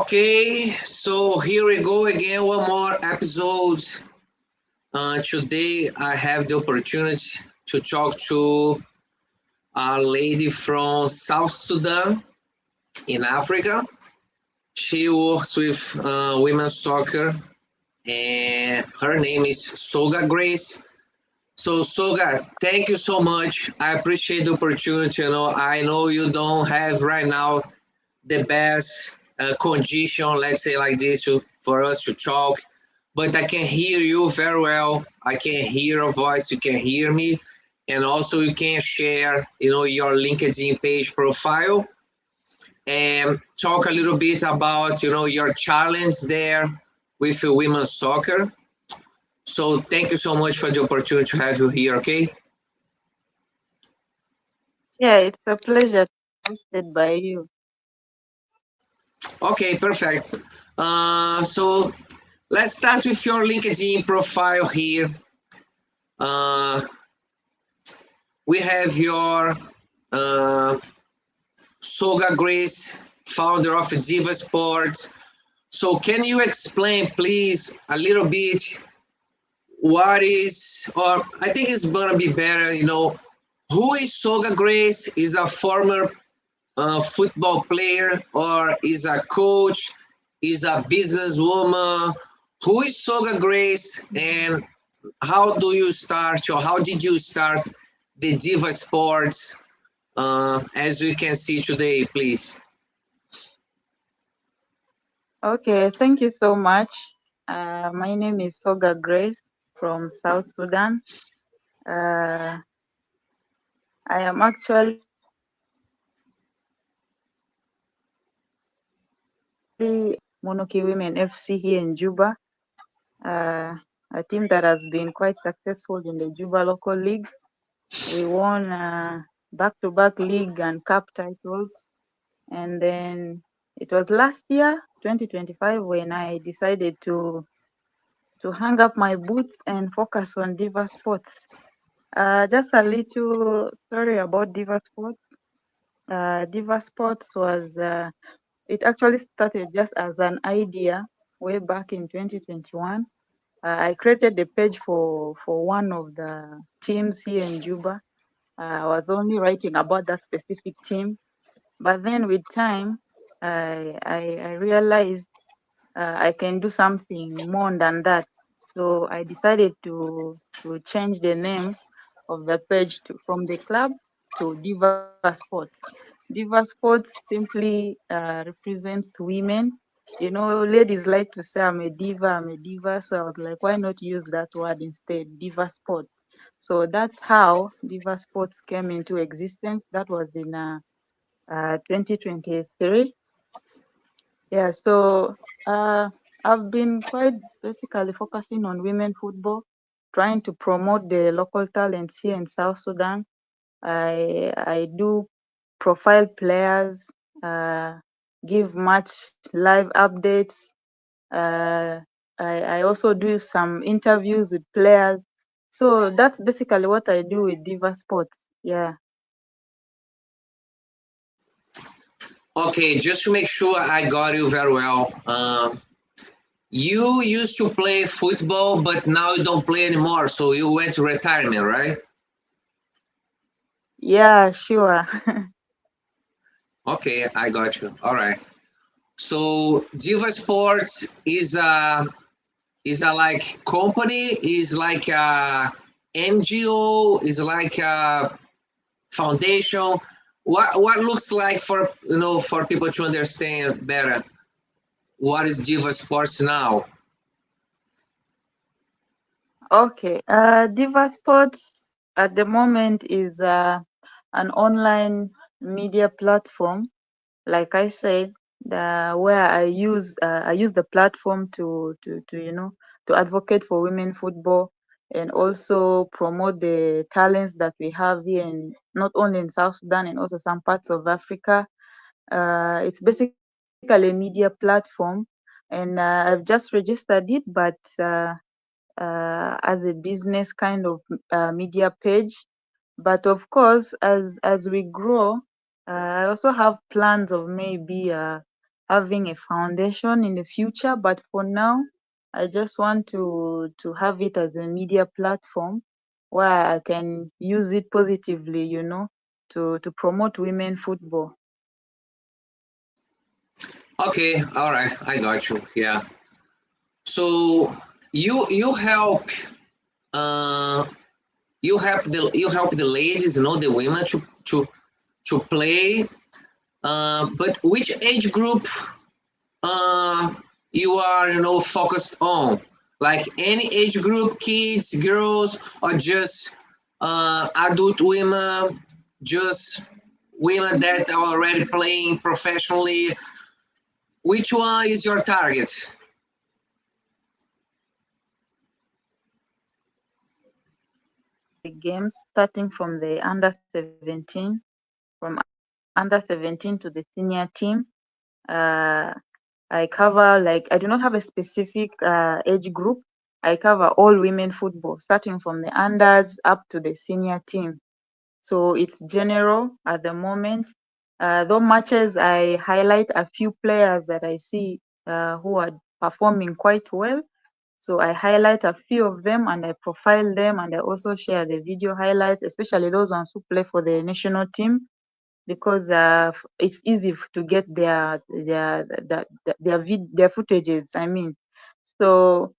Okay, so here we go again, one more episode. Today I have the opportunity to talk to a lady from South Sudan in Africa. She works with women's soccer and her name is Soga Grace. So Soga, thank you so much. I appreciate the opportunity. I know you don't have right now the best condition, let's say like this, for us to talk. But I can hear you very well. I can hear your voice. You can hear me, and also you can share, your LinkedIn page profile and talk a little bit about, your challenge there with women's soccer. So thank you so much for the opportunity to have you here. Okay. Yeah, it's a pleasure hosted by you. Okay. Perfect. So let's start with your LinkedIn profile here. Uh, we have your uh, Soga Grace, founder of DIVA Sports. So, can you explain, please, a little bit what is, or I think it's gonna be better, who is Soga Grace? Is a former football player, or is a coach? Is a businesswoman? Who is Soga Grace, and how do you start, or how did you start the Diva Sports, as we can see today, please? Okay, thank you so much. My name is Soga Grace from South Sudan. Uh, I am actually Monoki Women FC here in Juba, uh, a team that has been quite successful in the Juba local league. We won back-to-back league and cup titles, and then it was last year, 2025, when I decided to hang up my boots and focus on Diva Sports. Just a little story about Diva Sports. Diva Sports it actually started just as an idea way back in 2021. I created the page for one of the teams here in Juba. I was only writing about that specific team. But then with time, I realized I can do something more than that. So I decided to change the name of the page from the club to Diva Sports. Diva Sports simply represents women. Ladies like to say I'm a diva, I'm a diva. So I was like, why not use that word instead, Diva Sports? So that's how Diva Sports came into existence. That was in 2023. Yeah, so uh, I've been quite basically focusing on women football, trying to promote the local talents here in South Sudan. I do profile players, uh, give match live updates. Uh, I also do some interviews with players. So that's basically what I do with Diva Sports. Yeah. Okay, just to make sure I got you very well. You used to play football, but now you don't play anymore. So you went to retirement, right? Yeah, sure. Okay, I got you. All right. So Diva Sports is a like company, is like a NGO, is like a foundation. What looks like for for people to understand better what is Diva Sports now? Okay. Diva Sports at the moment is an online media platform. Like I said, where I use the platform to to advocate for women football and also promote the talents that we have here in not only in South Sudan and also some parts of Africa. It's basically a media platform, and I've just registered it, but as a business kind of media page. But of course, as we grow, I also have plans of maybe having a foundation in the future, but for now, I just want to have it as a media platform where I can use it positively, you know, to promote women football. Okay, all right, I got you. Yeah. So you help uh you help the ladies, you know, the women to play. But which age group uh you are, you know, focused on? Like any age group, kids, girls, or just adult women, just women that are already playing professionally? Which one is your target? The games starting from the under 17, from under 17 to the senior team. Uh, I cover, like, I do not have a specific age group. I cover all women football, starting from the unders up to the senior team. So it's general at the moment. Though matches, I highlight a few players that I see who are performing quite well. So I highlight a few of them and I profile them, and I also share the video highlights, especially those ones who play for the national team, because it's easy to get their footages. I mean, so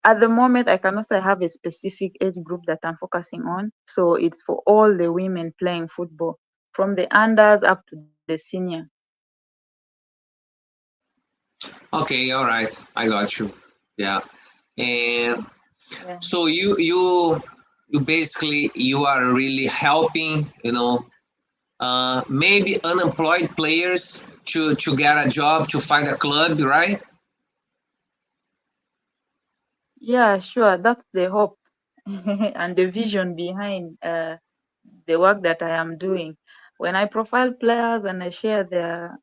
at the moment, I cannot say I have a specific age group that I'm focusing on. So it's for all the women playing football, from the unders up to the senior. Okay, all right, I got you. Yeah, and Yeah. so you basically you are really helping, you know, maybe unemployed players to get a job, to find a club, right? Yeah, sure. That's the hope and the vision behind the work that I am doing. When I profile players and I share their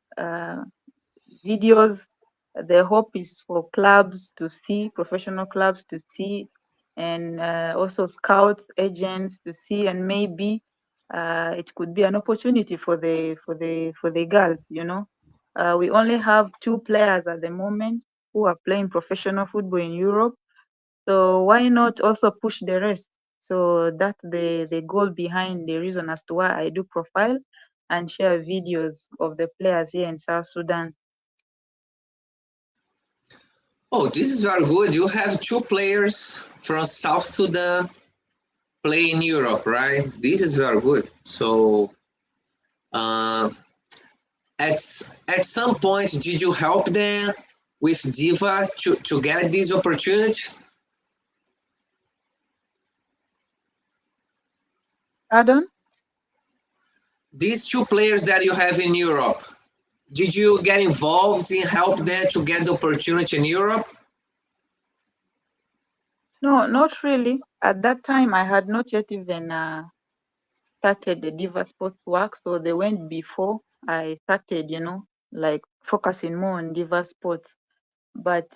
videos, the hope is for clubs to see, professional clubs to see, and also scouts, agents to see, and maybe it could be an opportunity for the girls. You know, we only have two players at the moment who are playing professional football in Europe. So why not also push the rest? So that's the goal behind the reason as to why I do profile and share videos of the players here in South Sudan. Oh, this is very good. You have two players from South Sudan play in Europe, right? This is very good. So, uh, at at some point, did you help them with Diva to get this opportunity? Pardon? These two players that you have in Europe, did you get involved in help them to get the opportunity in Europe? No, not really. At that time, I had not yet even started the DIVA Sports work, so they went before I started, you know, like focusing more on DIVA Sports. But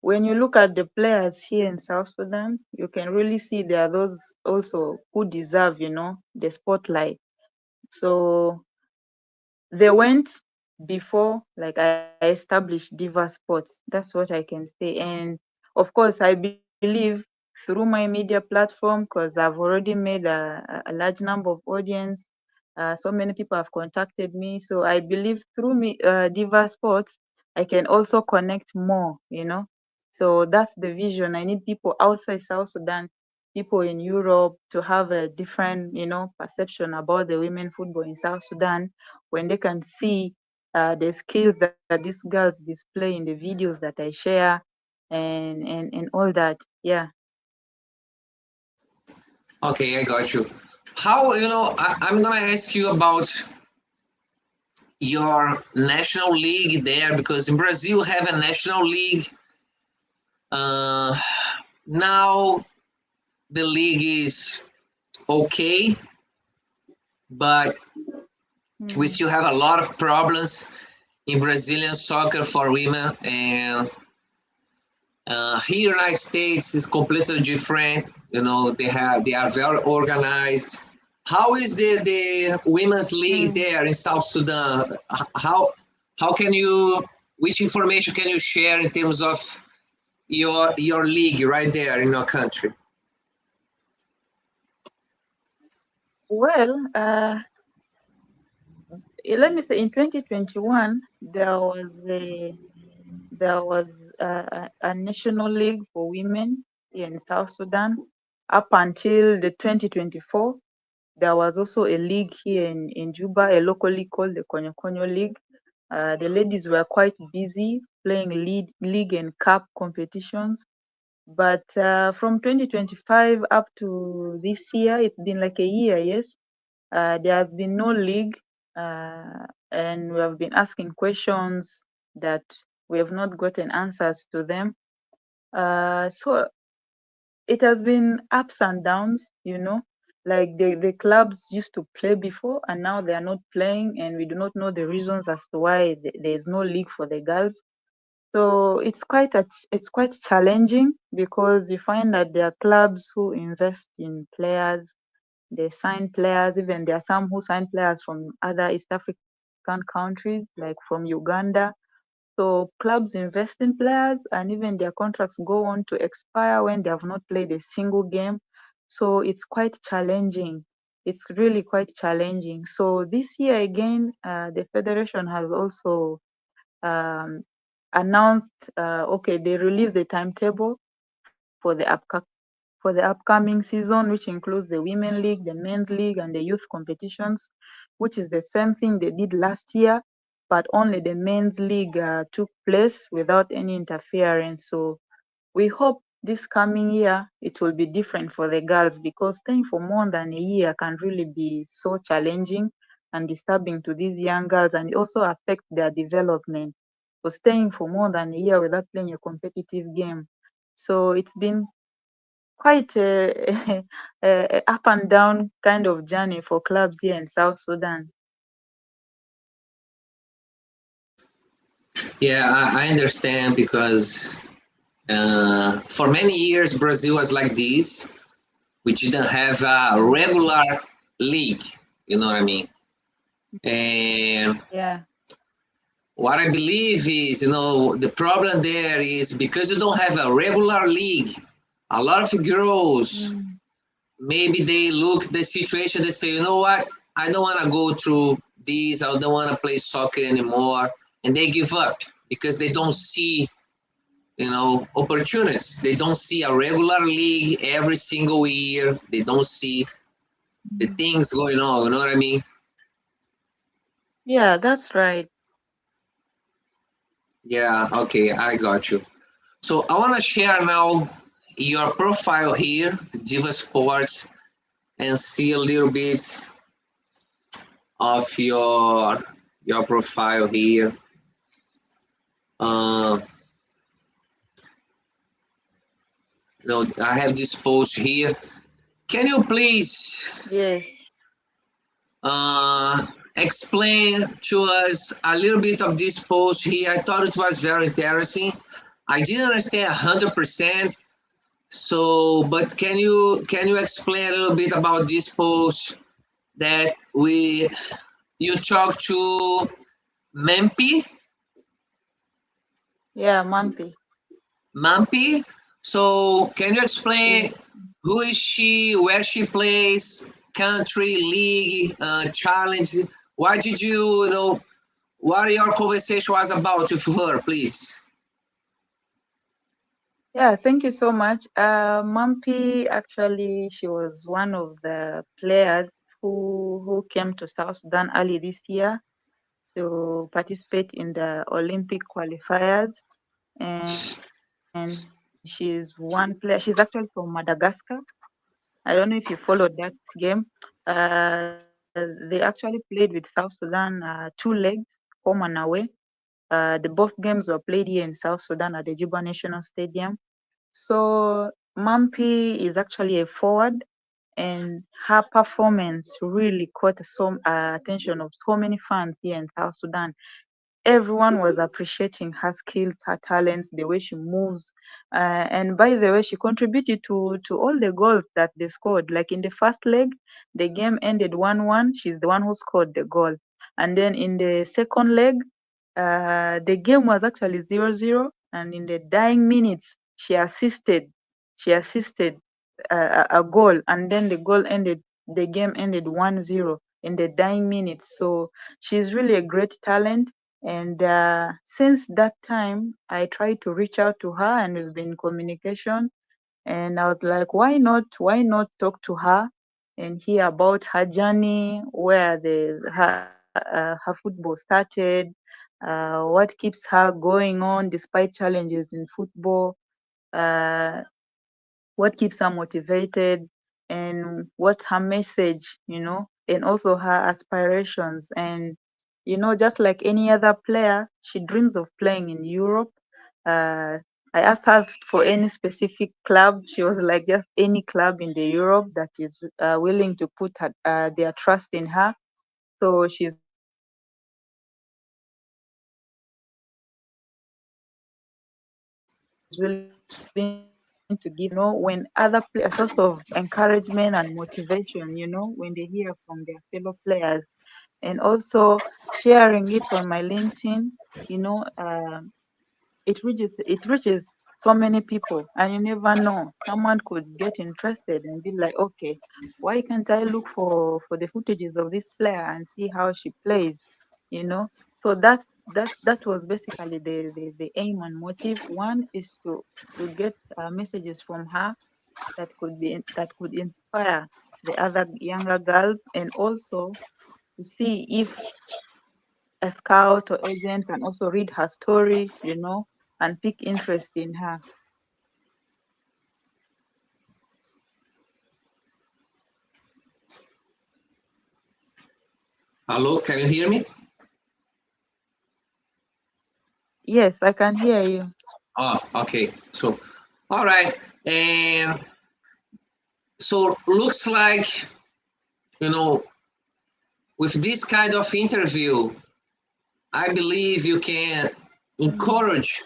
when you look at the players here in South Sudan, you can really see there are those also who deserve, you know, the spotlight. So they went before, like, I established Diva Sports. That's what I can say. And of course, I believe through my media platform, because I've already made a large number of audience. So many people have contacted me. So I believe through me, Diva Sports, I can also connect more, you know. So that's the vision. I need people outside South Sudan, people in Europe, to have a different, you know, perception about the women football in South Sudan, when they can see the skills that these girls display in the videos that I share, and all that. Yeah. Okay, I got you. How, you know, I'm gonna ask you about your national league there, because in Brazil have a national league. Uh, Now the league is okay, but we Mm. still have a lot of problems in Brazilian soccer for women, and here in United States is completely different. You know, they are very organized. How is the women's league Mm. there in South Sudan? How how can you, which information can you share in terms of your league right there in your country? Well, let me say in 2021 there was a national league for women in South Sudan. Up until the 2024, there was also a league here in Juba, a local league called the Konyo Konyo League. The ladies were quite busy playing league and cup competitions. But from 2025 up to this year, it's been like a year, yes. There has been no league, and we have been asking questions that we have not gotten answers to them. So it has been ups and downs, like the clubs used to play before and now they are not playing, and we do not know the reasons as to why there is no league for the girls. So it's quite challenging because you find that there are clubs who invest in players, they sign players, even there are some who sign players from other East African countries, like from Uganda. So clubs invest in players and even their contracts go on to expire when they have not played a single game. So it's quite challenging. It's really quite challenging. So this year again, the federation has also um, announced, okay, they released the timetable for the upcoming season, which includes the Women League, the Men's League, and the youth competitions, which is the same thing they did last year, but only the Men's League took place without any interference. So we hope this coming year it will be different for the girls, because staying for more than a year can really be so challenging and disturbing to these young girls, and it also affects their development. So staying for more than a year without playing a competitive game. So it's been quite a up and down kind of journey for clubs here in South Sudan. Yeah, I understand because for many years Brazil was like this. We didn't have a regular league, you know what I mean? And Yeah. what I believe is, the problem there is because you don't have a regular league, a lot of girls, Mm. maybe they look the situation, they say, you know what, I don't want to go through this, I don't want to play soccer anymore, and they give up because they don't see, opportunities. They don't see a regular league every single year. They don't see the things going on, you know what I mean? Yeah, that's right. Yeah, okay, I got you. So I want to share now your profile here, Diva Sports, and see a little bit of your profile here. Uh, I have this post here. Can you please Yes. uh, explain to us a little bit of this post here? I thought it was very interesting. I didn't understand 100%. So, but can you explain a little bit about this post that you talked to Mempi? Yeah, Mampi. Mampi. So can you Yeah. explain who is she, where she plays, country, league, challenge? Why did what your conversation was about with her, please? Yeah, thank you so much. Mampi, actually, she was one of the players who came to South Sudan early this year to participate in the Olympic qualifiers. And she's one player. She's actually from Madagascar. I don't know if you followed that game. They actually played with South Sudan, two legs, home and away. The both games were played here in South Sudan at the Juba National Stadium. So Mampi is actually a forward, and her performance really caught some attention of so many fans here in South Sudan. Everyone was appreciating her skills, her talents, the way she moves, and by the way, she contributed to all the goals that they scored. Like in the first leg, the game ended 1-1. She's the one who scored the goal, and then in the second leg, the game was actually 0-0, and in the dying minutes, she assisted a goal, and then the game ended 1-0 in the dying minutes. So she's really a great talent. And since that time, I tried to reach out to her, and we've been in communication. And I was like, why not talk to her and hear about her journey, where her football started, what keeps her going on despite challenges in football, uh, what keeps her motivated, and what's her message, and also her aspirations. And just like any other player, she dreams of playing in Europe. uh, I asked her for any specific club. She was like, just any club in the Europe that is willing to put their trust in her. So she's willing to give me when other a source of encouragement and motivation, when they hear from their fellow players. And also sharing it on my LinkedIn, you know, um it reaches so many people, and you never know, someone could get interested and be like, okay, why can't I look for the footages of this player and see how she plays, you know so that was basically the aim and motive. One is to get messages from her that could inspire the other younger girls, and also to see if a scout or agent can also read her story, and pick interest in her. Hello, can you hear me? Yes, I can hear you. Oh, okay. So, all right. And so looks like, you know, with this kind of interview, I believe you can Mm. encourage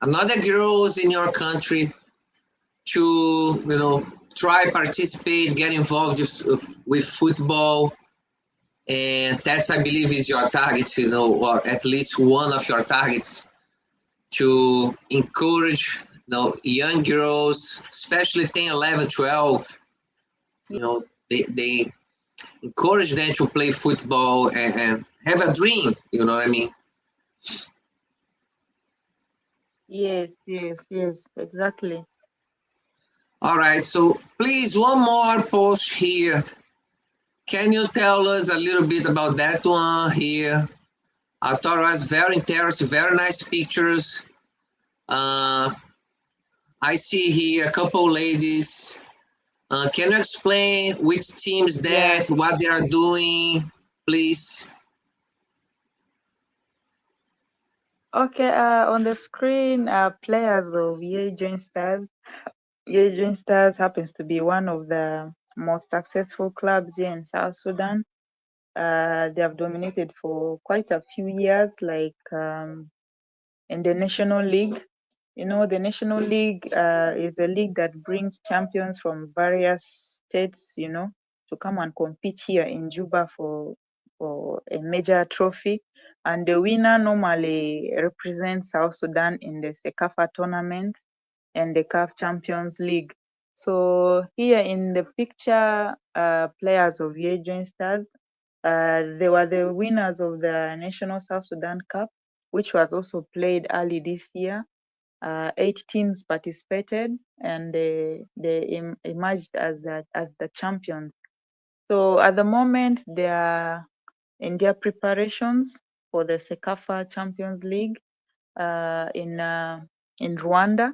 another girls in your country to, try participate, get involved with football. And that's, I believe, is your target, or at least one of your targets, to encourage, young girls, especially 10, 11, 12, they encourage them to play football and have a dream, you know what I mean? Yes, yes, yes, exactly. All right, so please, one more post here. Can you tell us a little bit about that one here? I thought it was very interesting, very nice pictures. Uh, I see here a couple ladies. Can you explain which teams Yeah. that, what they are doing, please? Okay, on the screen, players of Ye Joint Stars. Ye Joint Stars happens to be one of the most successful clubs here in South Sudan. They have dominated for quite a few years, like in the National League. The National League is a league that brings champions from various states, to come and compete here in Juba for a major trophy. And the winner normally represents South Sudan in the Sekafa tournament and the CAF Champions League. So here in the picture, players of Ye Joint Stars, they were the winners of the National South Sudan Cup, which was also played early this year. 8 teams participated, and they emerged as the champions. So at the moment, they are in their preparations for the Sekafa Champions League in Rwanda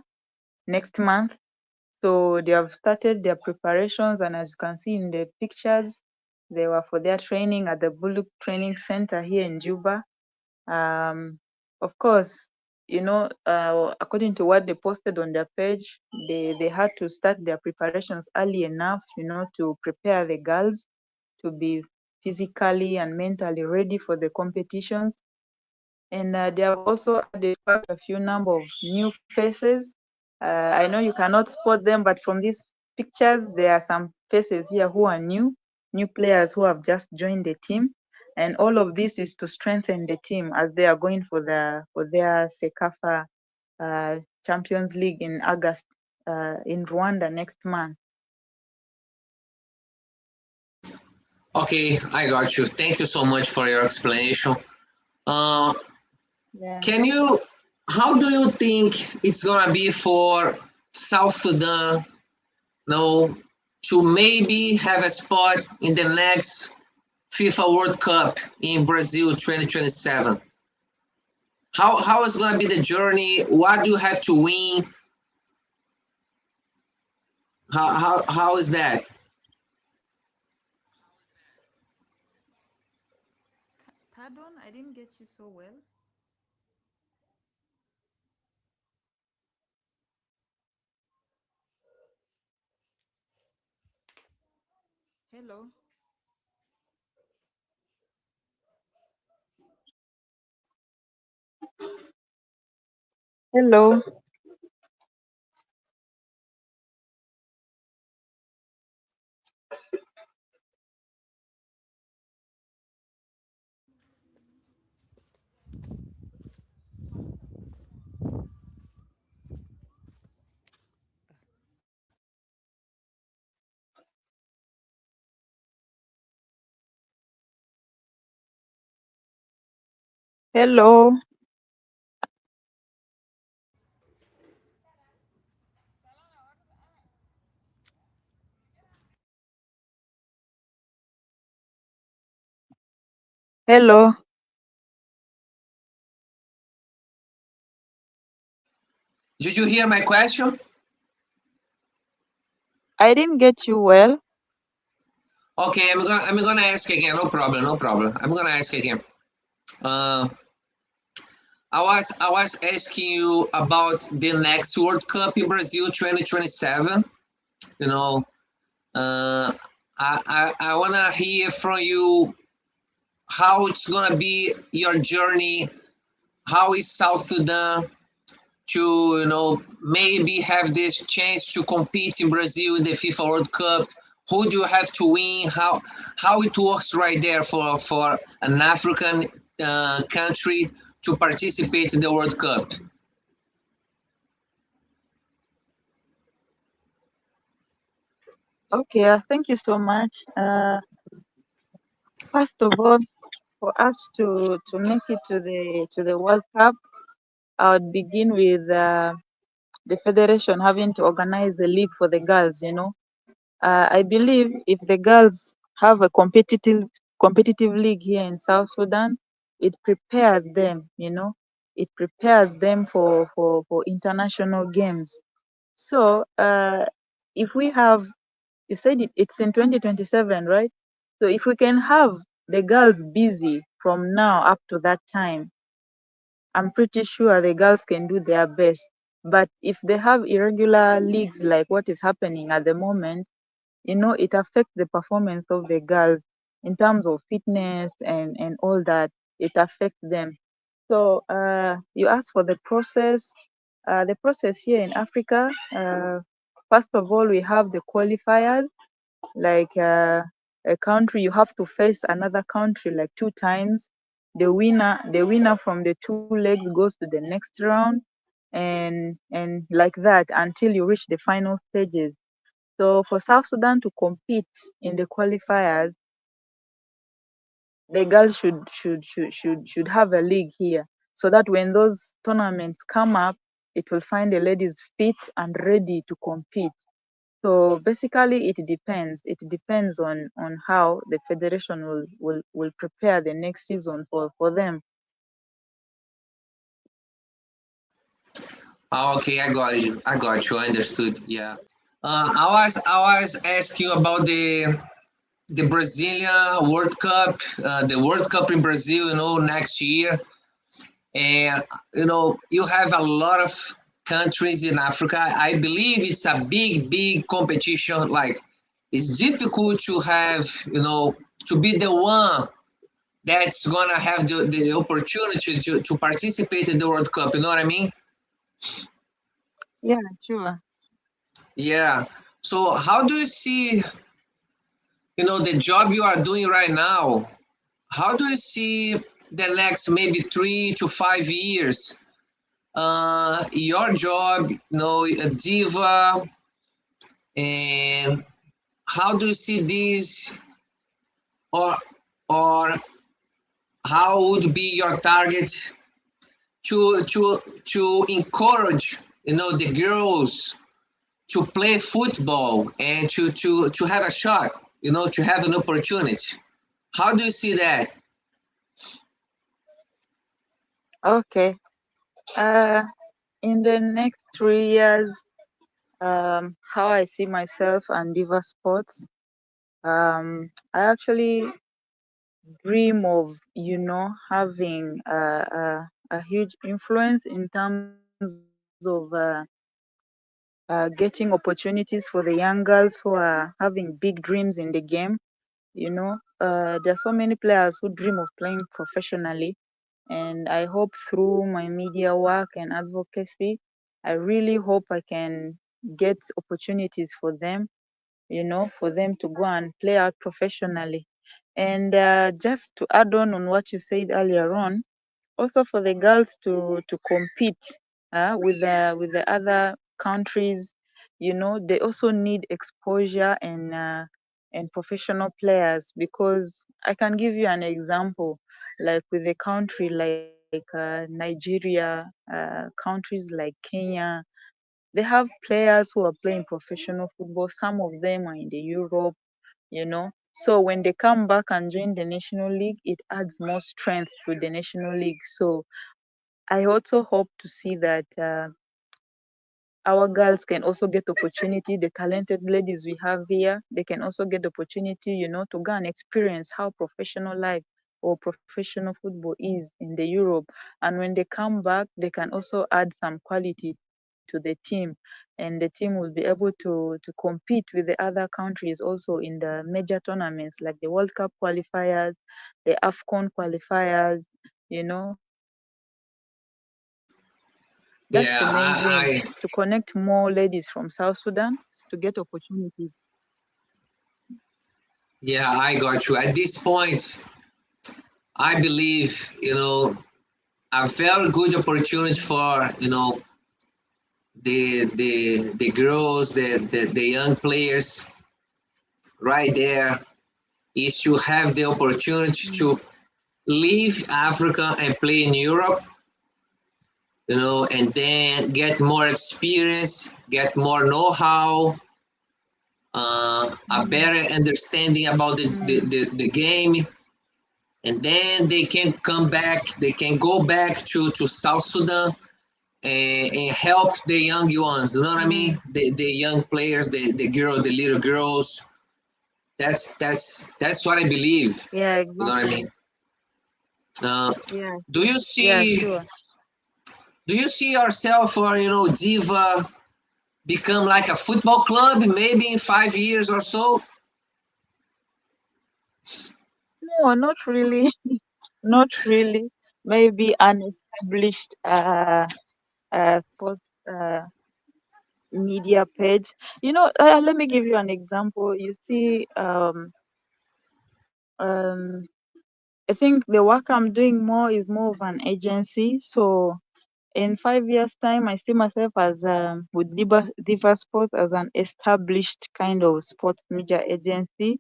next month. So they have started their preparations, and as you can see in the pictures, they were for their training at the Bullock Training Center here in Juba. Um, of course, according to what they posted on their page, they had to start their preparations early enough, to prepare the girls to be physically and mentally ready for the competitions. And they have also added quite a few number of new faces. I know you cannot spot them, but from these pictures, there are some faces here who are new players who have just joined the team. And all of this is to strengthen the team as they are going for their Sekafa Champions League in August in Rwanda next month. Okay, I got you. Thank you so much for your explanation. Yeah. How do you think it's gonna be for South Sudan, to maybe have a spot in the next FIFA World Cup in Brazil 2027? How is gonna be the journey? What do you have to win? How is that? Pardon, I didn't get you so well. Hello. Hello. Hello. Hello. Did you hear my question? I didn't get you well. Okay, I'm gonna ask again. No problem, no problem. I'm gonna ask again. Uh, I was asking you about the next World Cup in Brazil 2027. You know, uh, I wanna hear from you how it's gonna be your journey. How is South Sudan to maybe have this chance to compete in Brazil in the FIFA World Cup? Who do you have to win? How it works right there for an African country to participate in the World Cup? Okay, thank you so much. First of all, for us to make it to the World Cup, I would begin with the federation having to organize the league for the girls. I believe if the girls have a competitive league here in South Sudan, it prepares them. It prepares them for international games. So if we have, you said it's in 2027, right? So if we can have the girls busy from now up to that time, I'm pretty sure the girls can do their best. But if they have irregular leagues like what is happening at the moment, it affects the performance of the girls in terms of fitness and all that. It affects them. So you asked for the process. The process here in Africa, first of all, we have the qualifiers. Like a country, you have to face another country like 2 times. The winner from the 2 legs goes to the next round, and like that until you reach the final stages. So for South Sudan to compete in the qualifiers, the girls should have a league here, so that when those tournaments come up, it will find the ladies fit and ready to compete. So basically, it depends. It depends on how the federation will prepare the next season for them. Okay, I got you. I got you. I understood. Yeah. I was asking you about the Brazilian World Cup, the World Cup in Brazil, next year. And you have a lot of countries in Africa. I believe it's a big competition. Like, it's difficult to have, to be the one that's gonna have the opportunity to participate in the World Cup. You know what I mean? Yeah, sure. Yeah. So how do you see, the job you are doing right now? how do you see the next maybe 3 to 5 years? Your job, Diva, and how do you see this, or or how would be your target to encourage the girls to play football and to have a shot, to have an opportunity? How do you see that? Okay. Uh, in the next 3 years, how I see myself and Diva Sports. I actually dream of, having a huge influence in terms of getting opportunities for the young girls who are having big dreams in the game. There are so many players who dream of playing professionally, and I hope through my media work and advocacy, I really hope I can get opportunities for them, for them to go and play out professionally. And just to add on what you said earlier on, also for the girls to compete with the other countries, they also need exposure and professional players, because I can give you an example, like with a country like Nigeria, countries like Kenya. They have players who are playing professional football. Some of them are in the Europe, so when they come back and join the national league, it adds more strength to the national league. So I also hope to see that our girls can also get opportunity. The talented ladies we have here, they can also get opportunity, to go and experience how professional life or professional football is in the Europe. And when they come back, they can also add some quality to the team, and the team will be able to compete with the other countries also in the major tournaments like the World Cup qualifiers, the AFCON qualifiers. That's the main dream, to connect more Yeah, ladies from South Sudan to get opportunities. I got you. At this point, I believe, a very good opportunity for, the girls, the young players right there, is to have the opportunity to leave Africa and play in Europe, and then get more experience, get more know-how, a better understanding about the game, and then they can come back, they can go back to South Sudan and help the young ones, you know what I mean? The young players, the little girls. That's what I believe. Yeah, You know what I exactly. mean? Uh, Yeah, do you yeah, see sure. do you see yourself, or Diva, become like a football club maybe in 5 years or so? No, not really. Not really. Maybe an established sports media page. Let me give you an example. You see, um, I think the work I'm doing more is more of an agency. So in 5 years' time, I see myself as with Diva Sports as an established kind of sports media agency.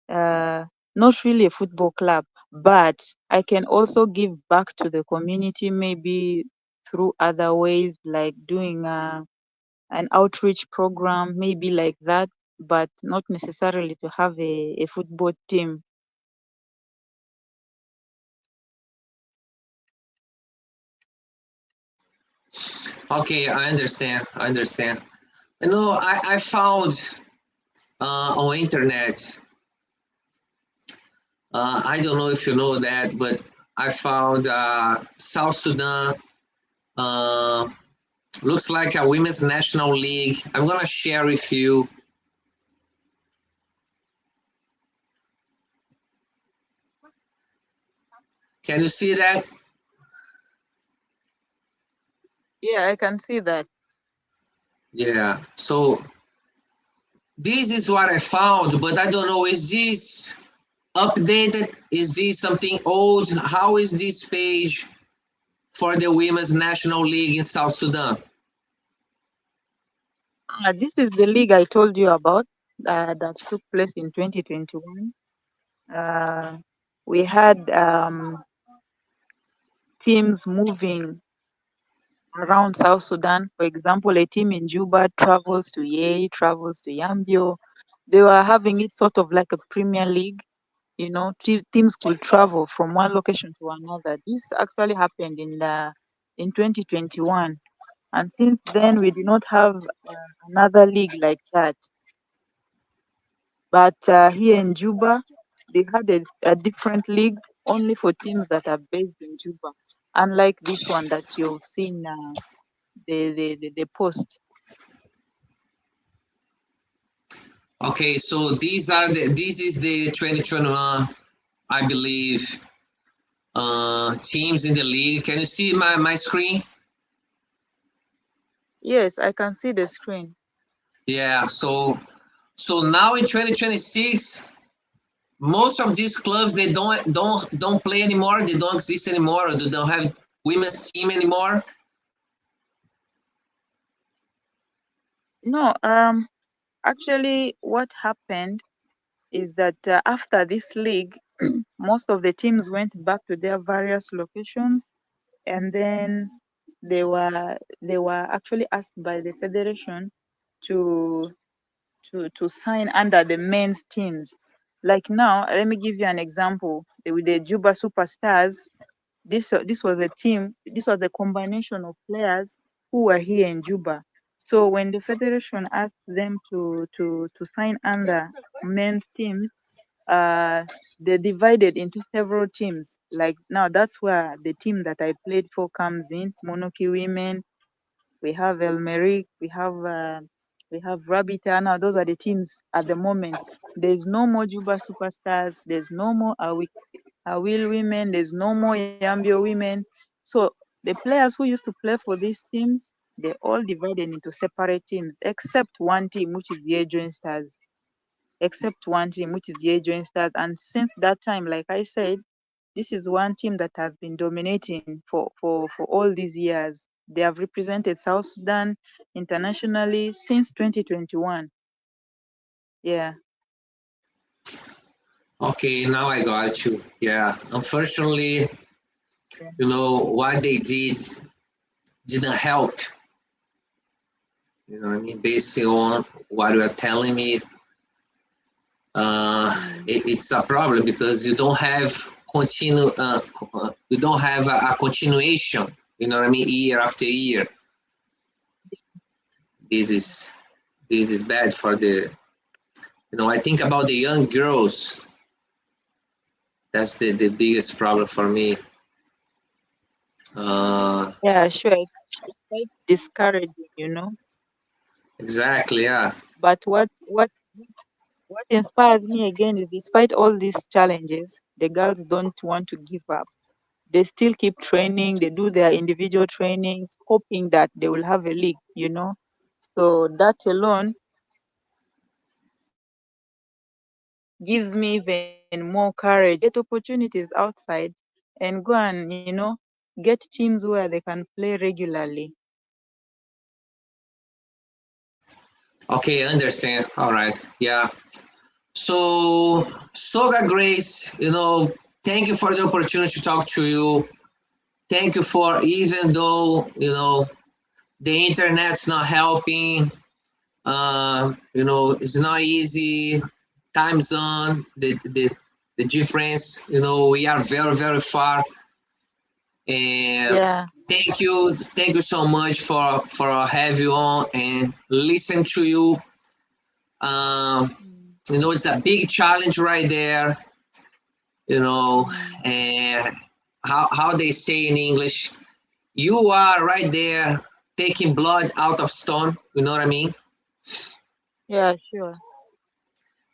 Uh, Not really a football club, but I can also give back to the community, maybe through other ways, like doing an outreach program, maybe like that, but not necessarily to have a football team. Okay, I understand. I understand. I found on internet. I don't know if you know that, but I found South Sudan. Uh, Looks like a women's national league. I'm gonna share with you. Can you see that? Yeah, I can see that. Yeah. So this is what I found, but I don't know, is this updated? Is this something old? How is this page for the Women's National League in South Sudan? This is the league I told you about that took place in 2021. We had teams moving around South Sudan. For example, a team in Juba travels to Yei, travels to Yambio. They were having it sort of like a Premier League. You know, teams could travel from one location to another. This actually happened in 2021, and since then we did not have another league like that. But here in Juba, they had a different league only for teams that are based in Juba, unlike this one that you've seen the post. Okay, so this is the 2021, I believe, teams in the league. Can you see my screen? Yes, I can see the screen. Yeah, so now in 2026, most of these clubs, they don't play anymore, they don't exist anymore, or they don't have women's team anymore. No, actually, what happened is that after this league, most of the teams went back to their various locations, and then they were actually asked by the federation to to sign under the men's teams. Like now, let me give you an example. With the Juba Superstars, this was a team. This was a combination of players who were here in Juba. So when the federation asked them to sign under men's teams, uh, they divided into several teams. Like now, that's where the team that I played for comes in. Monoki Women, we have El Merrick, we have Rabita. Now those are the teams at the moment. There's no more Juba Superstars. There's no more Awil Women. There's no more Yambio Women. So the players who used to play for these teams, they all divided into separate teams, except one team, which is Yejoin Stars. Except one team, which is Yejoin Stars. And since that time, like I said, this is one team that has been dominating for all these years. They have represented South Sudan internationally since 2021. Yeah. Okay, now I got you. Yeah, unfortunately, what they didn't help. You know what I mean? Based on what you are telling me, it's a problem because you don't have you don't have a continuation. You know what I mean? Year after year, this is bad for the. I think about the young girls. That's the biggest problem for me. Yeah, sure. It's quite discouraging. Exactly, yeah. But what inspires me again is despite all these challenges, the girls don't want to give up. They still keep training, they do their individual trainings, hoping that they will have a league. So that alone gives me even more courage, get opportunities outside and go and get teams where they can play regularly. Okay, I understand. All right, yeah. So, Soga Grace, thank you for the opportunity to talk to you. Thank you for, even though, the internet's not helping, it's not easy, time zone, the difference, we are very, very far. And Yeah. thank you so much for have you on and listen to you. It's a big challenge right there, and how they say in English, you are right there taking blood out of stone, you know what I mean? Yeah, sure.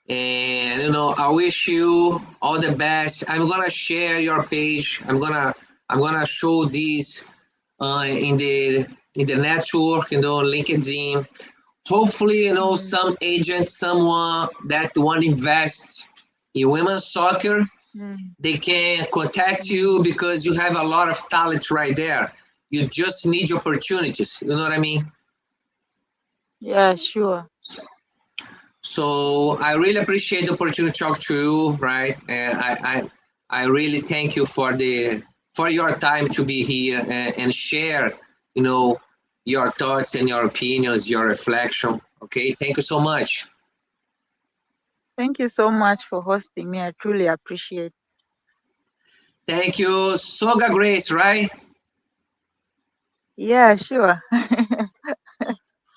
And I wish you all the best. I'm gonna share your page. I'm gonna show these in the network, LinkedIn. Hopefully, some agent, someone that want to invest, in women's soccer, Mm. they can contact you because you have a lot of talent right there. You just need opportunities. You know what I mean? Yeah, sure. So I really appreciate the opportunity to talk to you, right? And I really thank you for your time to be here and share, you know, your thoughts and your opinions, your reflection. Okay, thank you so much. Thank you so much for hosting me. I truly appreciate. Thank you, Soga Grace, right? Yeah, sure.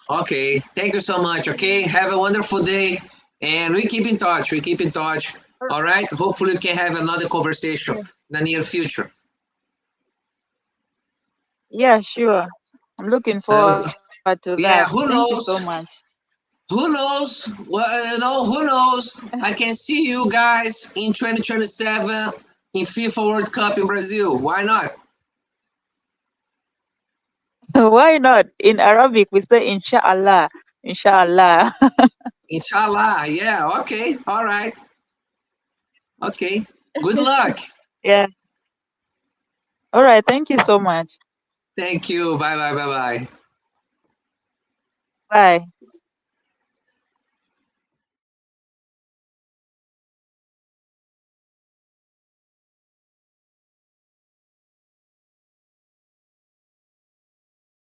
Okay, thank you so much. Okay, have a wonderful day, and we keep in touch. We keep in touch. All right. Hopefully, we can have another conversation in the near future. Yeah, sure. I'm looking forward to that. Yeah. Thank Who you so knows? much. Who knows? Well, who knows? I can see you guys in 2027 in FIFA World Cup in Brazil. Why not? Why not? In Arabic, we say inshallah. Inshallah. Inshallah. Yeah. Okay. All right. Okay. Good luck. Yeah. All right. Thank you so much. Thank you. Bye bye. Bye bye. Bye.